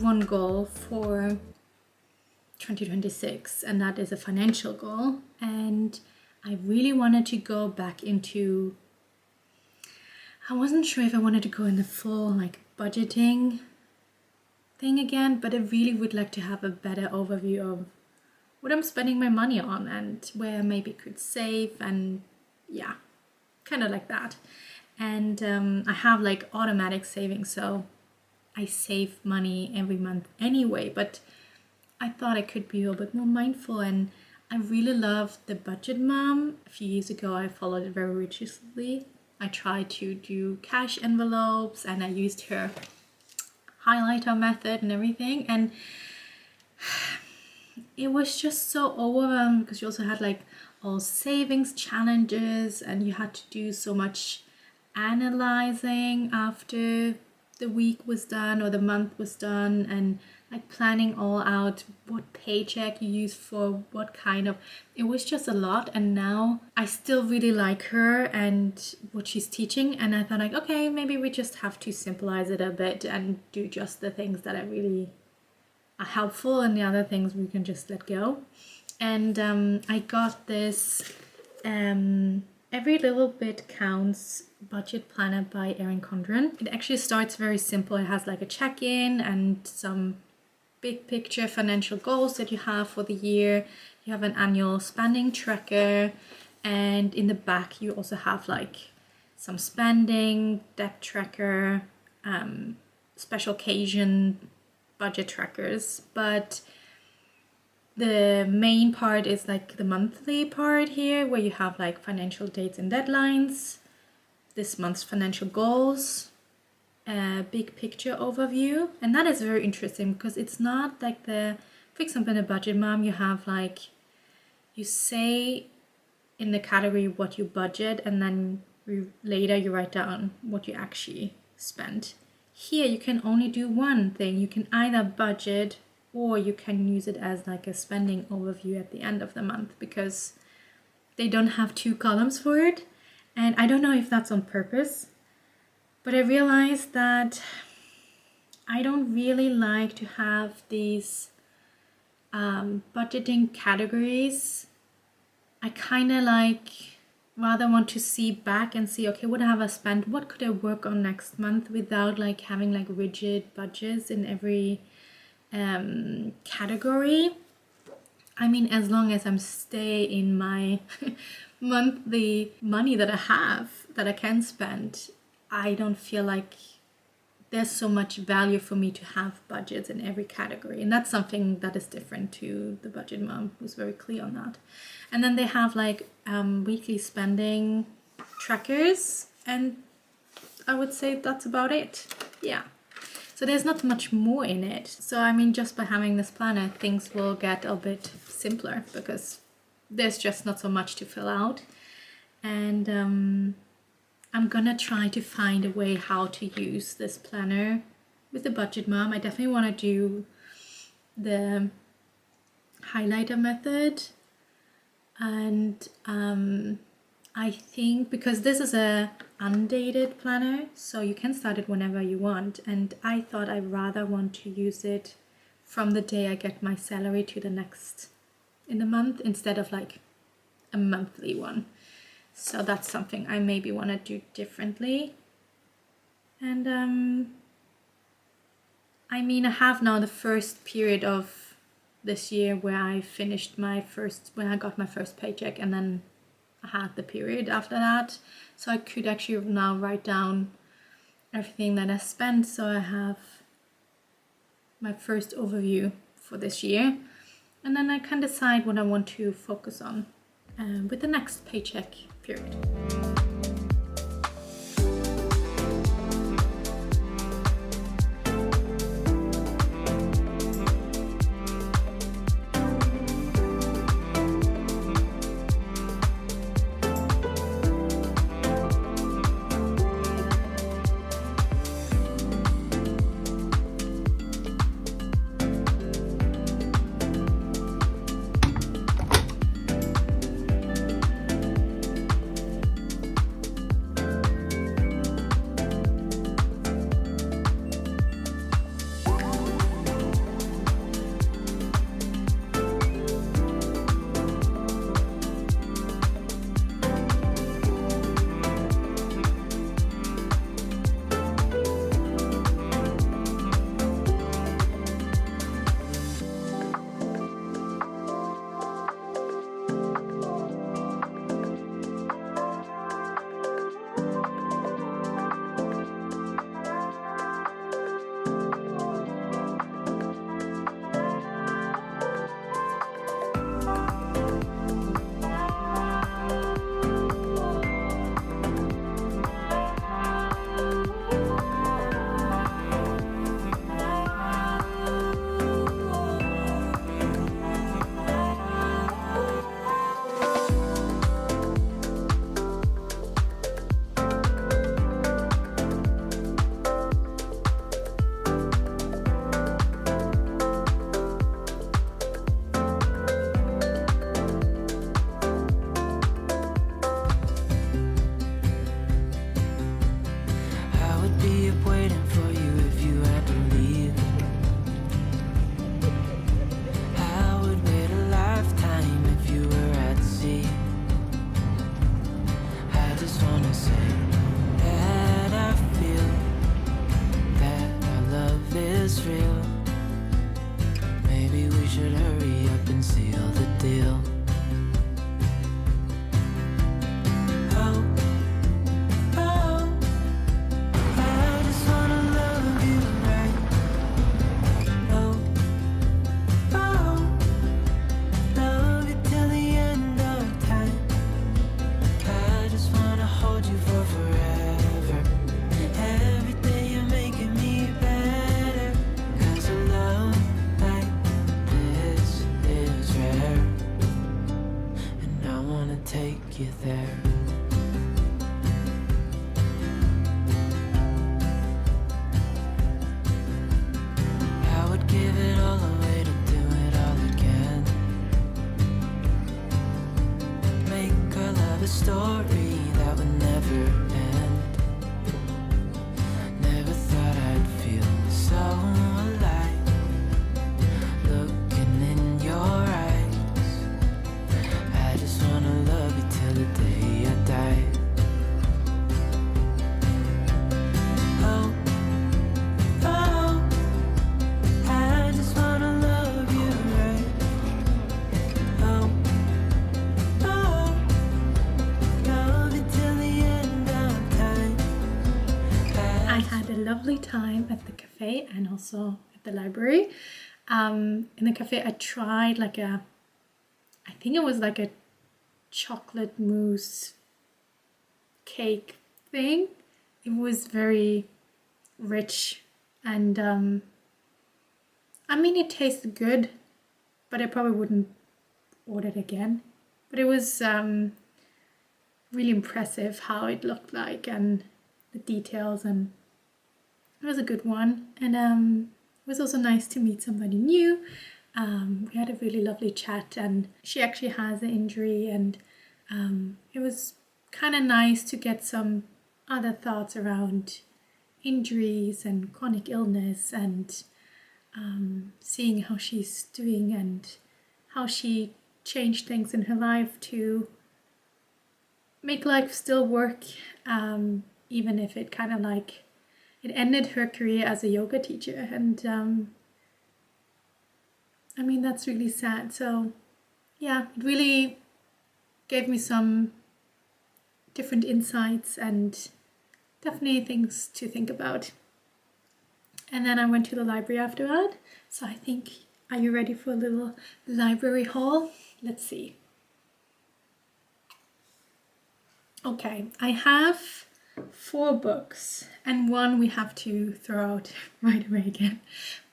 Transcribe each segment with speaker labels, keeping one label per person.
Speaker 1: have one goal for 2026, and that is a financial goal. And I really wanted to go back into, I wasn't sure if I wanted to go in the full like budgeting thing again, but I really would like to have a better overview of what I'm spending my money on and where I maybe could save, and yeah, kind of like that. And I have like automatic savings, so I save money every month anyway, but I thought I could be a little bit more mindful. And I really love the Budget Mom. A few years ago, I followed it very religiously. I tried to do cash envelopes, and I used her highlighter method and everything. And it was just so overwhelming because you also had like all savings challenges, and you had to do so much analyzing after the week was done or the month was done, and like planning all out what paycheck you use for what kind of, it was just a lot. And now I still really like her and what she's teaching, and I thought like, okay, maybe we just have to simplify it a bit and do just the things that are really are helpful, and the other things we can just let go. And I got this Every Little Bit Counts Budget Planner by Erin Condren. It actually starts very simple. It has like a check-in and some big picture financial goals that you have for the year. You have an annual spending tracker, and in the back you also have like some spending, debt tracker, special occasion budget trackers. But the main part is like the monthly part here, where you have like financial dates and deadlines, this month's financial goals, a big picture overview. And that is very interesting because it's not like for example, in a Budget Mom, you have like, you say in the category what you budget, and then later you write down what you actually spent. Here you can only do one thing. You can either budget, or you can use it as like a spending overview at the end of the month, because they don't have two columns for it. And I don't know if that's on purpose, but I realized that I don't really like to have these budgeting categories. I kind of rather want to see back and see, okay, what have I spent? What could I work on next month, without like having like rigid budgets in every category. I mean, as long as I'm stay in my monthly money that I have, that I can spend, I don't feel like there's so much value for me to have budgets in every category. And that's something that is different to the Budget Mom, who's very clear on that. And then they have like weekly spending trackers, and I would say that's about it. Yeah. So there's not much more in it. So I mean, just by having this planner, things will get a bit simpler because there's just not so much to fill out. And I'm gonna try to find a way how to use this planner with the Budget Mom. I definitely want to do the highlighter method. And I think because this is a undated planner, so you can start it whenever you want. And I thought I rather want to use it from the day I get my salary to the next in the month, instead of like a monthly one. So that's something I maybe want to do differently. And I mean, I have now the first period of this year where I finished when I got my first paycheck, and then I had the period after that. So I could actually now write down everything that I spent. So I have my first overview for this year. And then I can decide what I want to focus on with the next paycheck period.
Speaker 2: take you there. I would give it all away to do it all again. Make our love a story that would never end. Never thought I'd feel so alive, looking in your eyes. I just wanna love you till the day I die. Oh, oh, I just wanna love you right. Oh, oh, love you till the end of time.
Speaker 1: I had a lovely time at the cafe and also at the library. In the cafe, I tried like I think it was like a chocolate mousse cake thing. It was very rich and I mean, it tasted good, but I probably wouldn't order it again. But it was really impressive how it looked like and the details, and it was a good one. And it was also nice to meet somebody new. We had a really lovely chat, and she actually has an injury, and it was kind of nice to get some other thoughts around injuries and chronic illness, and seeing how she's doing and how she changed things in her life to make life still work, even if it kind of like it ended her career as a yoga teacher. And I mean, that's really sad. So yeah, it really gave me some different insights and definitely things to think about. And then I went to the library after that. So I think, are you ready for a little library haul? Let's see. Okay, I have 4 books, and one we have to throw out right away again.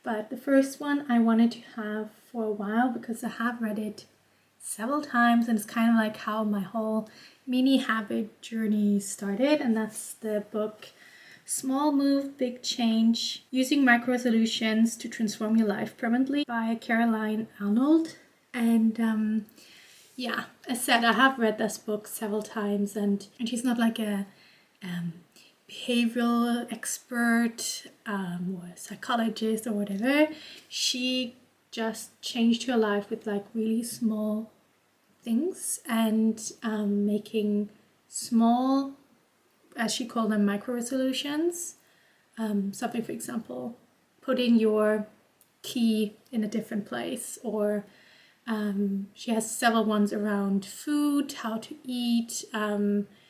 Speaker 1: But the first one I wanted to have for a while because I have read it several times, and it's kind of like how my whole mini habit journey started, and that's the book Small Move, Big Change, Using Micro Solutions to Transform Your Life Permanently by Caroline Arnold. And yeah, as said, I have read this book several times, and she's not like a behavioral expert or psychologist or whatever. She just changed her life with like really small things, and making small, as she called them, micro solutions. Something, for example, putting your key in a different place, or she has several ones around food, how to eat.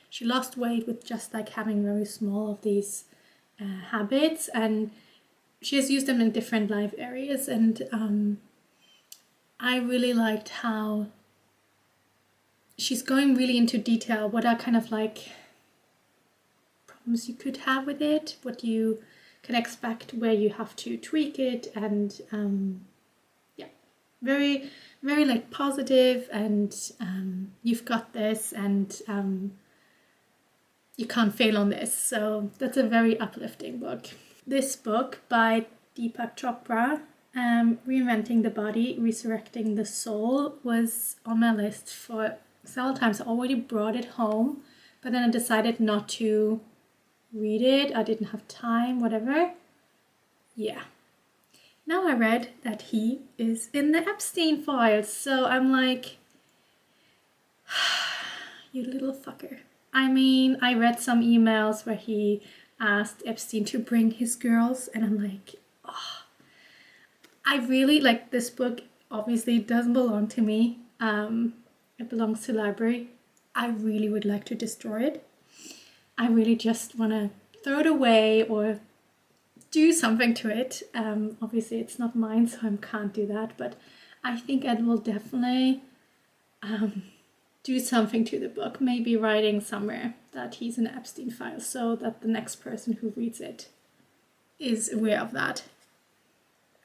Speaker 1: She lost weight with just like having very small of these habits, and she has used them in different life areas. And I really liked how she's going really into detail. What are kind of like problems you could have with it, what you can expect, where you have to tweak it, and yeah, very, very like positive, and you've got this, and you can't fail on this. So that's a very uplifting book. This book by Deepak Chopra, Reinventing the Body, Resurrecting the Soul, was on my list for several times. I already brought it home, but then I decided not to read it. I didn't have time, whatever. Yeah. Now I read that he is in the Epstein files. So I'm like, you little fucker. I mean, I read some emails where he asked Epstein to bring his girls, and I'm like, oh, I really like this book. Obviously, it doesn't belong to me. It belongs to the library. I really would like to destroy it. I really just want to throw it away or do something to it. Obviously, it's not mine, so I can't do that. But I think I will definitely do something to the book, maybe writing somewhere that he's in Epstein file, so that the next person who reads it is aware of that.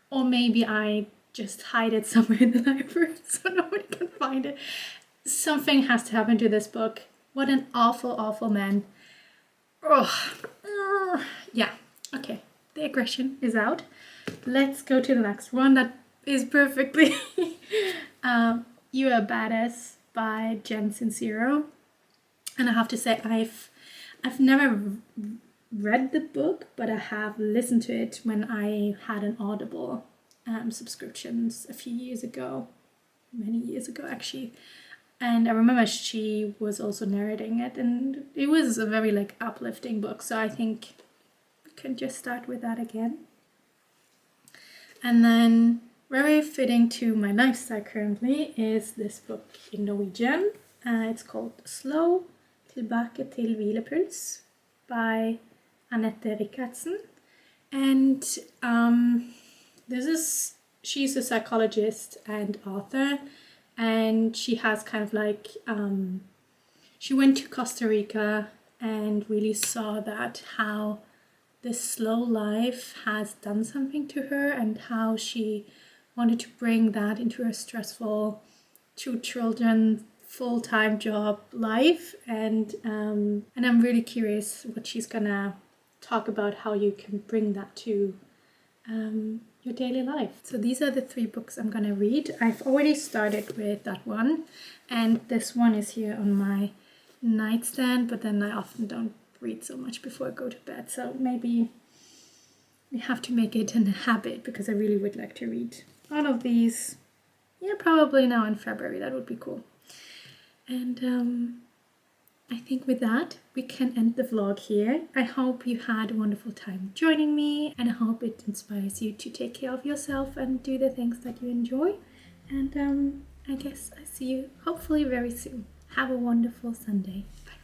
Speaker 1: Or maybe I just hide it somewhere in the library so nobody can find it. something has to happen to this book. What an awful, awful man. Oh, yeah, okay. The aggression is out. Let's go to the next one that is perfectly You're a Badass by Jen Sincero. And I have to say, I've never read the book, but I have listened to it when I had an Audible subscriptions a few years ago, many years ago actually. And I remember she was also narrating it, and it was a very like uplifting book. So I think we can just start with that again. And then very fitting to my lifestyle currently is this book in Norwegian. It's called Slow Tilbake til hvilepuls by Annette Rikardsen. And she's a psychologist and author, and she has kind of like, she went to Costa Rica and really saw that how this slow life has done something to her, and how she wanted to bring that into her stressful 2 children full-time job life. And I'm really curious what she's gonna talk about, how you can bring that to your daily life. So these are the 3 books I'm gonna read. I've already started with that one, and this one is here on my nightstand, but then I often don't read so much before I go to bed, so maybe we have to make it a habit, because I really would like to read all of these. Yeah, probably now in February. That would be cool. And I think with that we can end the vlog here. I hope you had a wonderful time joining me, and I hope it inspires you to take care of yourself and do the things that you enjoy. And I guess I see you hopefully very soon. Have a wonderful Sunday. Bye.